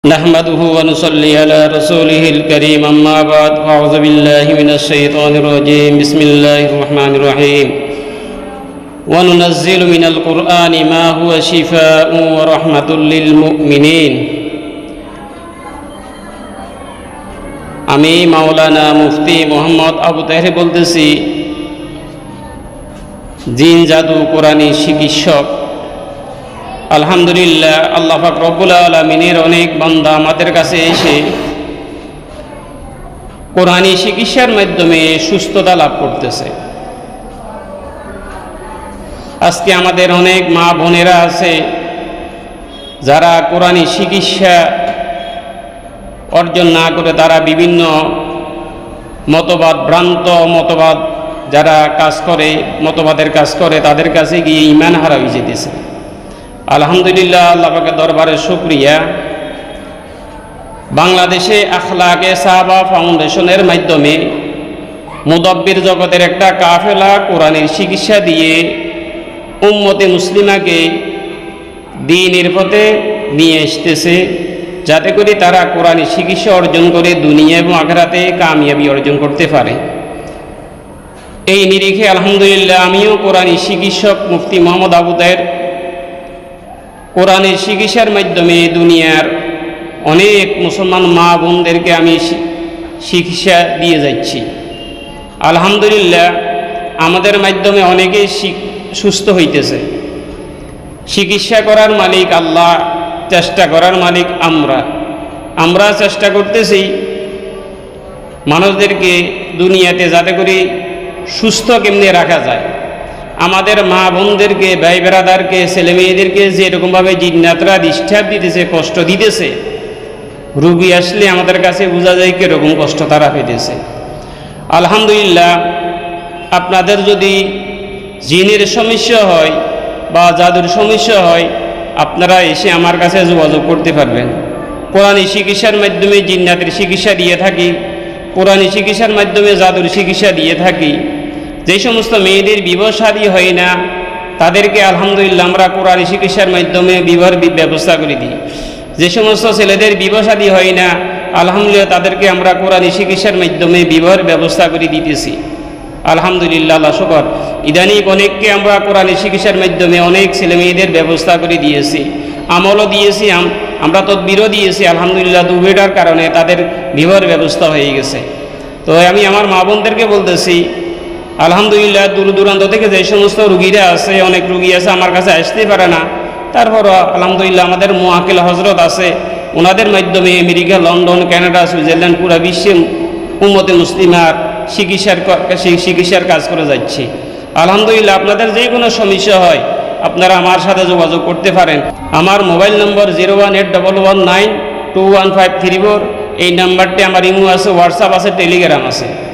نحمده ونصلي على رسوله الكريم أما بعد أعوذ بالله من الشيطان الرجيم بسم الله الرحمن الرحيم وننزل من القرآن ما هو شفاء ورحمة للمؤمنين আমি মাওলানা মুফতি মোহাম্মদ আবু তাহের বলতেছি জিন জাদু কোরআনী চিকিৎসক। আলহামদুলিল্লাহ, আল্লাহ পাক রব্বুল আলামিনের অনেক বান্দা আমাদের কাছে এসে কোরআনী চিকিৎসার মাধ্যমে সুস্থতা লাভ করতেছে। আজকে আমাদের অনেক মা বোনেরা আছে যারা কোরআনী চিকিৎসা অর্জন না করে তারা বিভিন্ন মতবাদ, ভ্রান্ত মতবাদ যারা কাজ করে, মতবাদের কাজ করে, তাদের কাছে গিয়ে ঈমান হারা হয়ে যেতেছে। আলহামদুলিল্লাহ, আল্লাহ পাকের দরবারে শুকরিয়া, বাংলাদেশে আখলাকে সাহাবা ফাউন্ডেশনের মাধ্যমে মুদাব্বির জগতের একটা কাফেলা কোরআনের চিকিৎসা দিয়ে উম্মতে মুসলিমাকে দ্বীনের পথে নিয়ে আসতেছে, যাতে করে তারা কোরআনী চিকিৎসা অর্জন করে দুনিয়া এবং আখিরাতে কামিয়াবি অর্জন করতে পারে। এই নিরিখে আলহামদুলিল্লাহ আমিও কোরআনী চিকিৎসক মুফতি মোহাম্মদ আবু তাহের কোরআনের চিকিৎসার মাধ্যমে দুনিয়ার অনেক মুসলমান মা বোনদেরকে আমি চিকিৎসা দিয়ে যাচ্ছি। আলহামদুলিল্লাহ, আমাদের মাধ্যমে অনেকেই সুস্থ হইতেছে। চিকিৎসা করার মালিক আল্লাহ, চেষ্টা করার মালিক আমরা চেষ্টা করতেছি মানুষদেরকে দুনিয়াতে যাতে করে সুস্থ কেমনে রাখা যায়। আমাদের মা বোনদেরকে, ভাই বেরাদারকে, ছেলে মেয়েদেরকে যেরকমভাবে জিন্নাতরা ডিস্টার্ব দিতেছে, কষ্ট দিতেছে, রুগী আসলে আমাদের কাছে বোঝা যায় কীরকম কষ্ট তারা পেতেছে। আলহামদুলিল্লাহ, আপনাদের যদি জিনের সমস্যা হয় বা জাদুর সমস্যা হয়, আপনারা এসে আমার কাছে যোগাযোগ করতে পারবেন। কোরআনী চিকিৎসার মাধ্যমে জিন্নাতের চিকিৎসা দিয়ে থাকি, কোরআনী চিকিৎসার মাধ্যমে জাদুর চিকিৎসা দিয়ে থাকি। যে সমস্ত মেয়েদের বিবাহ শাদী হয় না তাদেরকে আলহামদুলিল্লাহ আমরা কোরআনী চিকিৎসার মাধ্যমে বিবাহের ব্যবস্থা করে দিই। যে সমস্ত ছেলেদের বিবাহ শাদী হয় না আলহামদুলিল্লাহ তাদেরকে আমরা কোরআনী চিকিৎসার মাধ্যমে বিবাহের ব্যবস্থা করে দিতেছি। আলহামদুলিল্লাহ, আল্লাহ শুকর। ইদানিং অনেককে আমরা কোরআনী চিকিৎসার মাধ্যমে অনেক ছেলে মেয়েদের ব্যবস্থা করে দিয়েছি, আমলও দিয়েছি, আমরা তদবিরও দিয়েছি। আলহামদুলিল্লাহ, দুবেটার কারণে তাদের বিবাহের ব্যবস্থা হয়ে গেছে। তো আমি আমার মা বোনদেরকে বলতেছি, আলহামদুলিল্লাহ, দূর দূরান্ত থেকে যে সমস্ত রুগীরা আছে, অনেক রুগী আছে আমার কাছে আসতে পারে না, তারপরও আলহামদুলিল্লাহ আমাদের মুআক্কিল হজরত আছে, ওনাদের মাধ্যমে আমেরিকা, লন্ডন, কানাডা, সুইজারল্যান্ড, পুরা বিশ্বে উম্মতে মুসলিমার চিকিৎসার কাজ করে যাচ্ছি। আলহামদুলিল্লাহ, আপনাদের যে কোনো সমস্যা হয় আপনারা আমার সাথে যোগাযোগ করতে পারেন। আমার মোবাইল নম্বর 01811921534। এই নাম্বারটি আমার ইমো আছে, হোয়াটসঅ্যাপ আছে, টেলিগ্রাম আছে।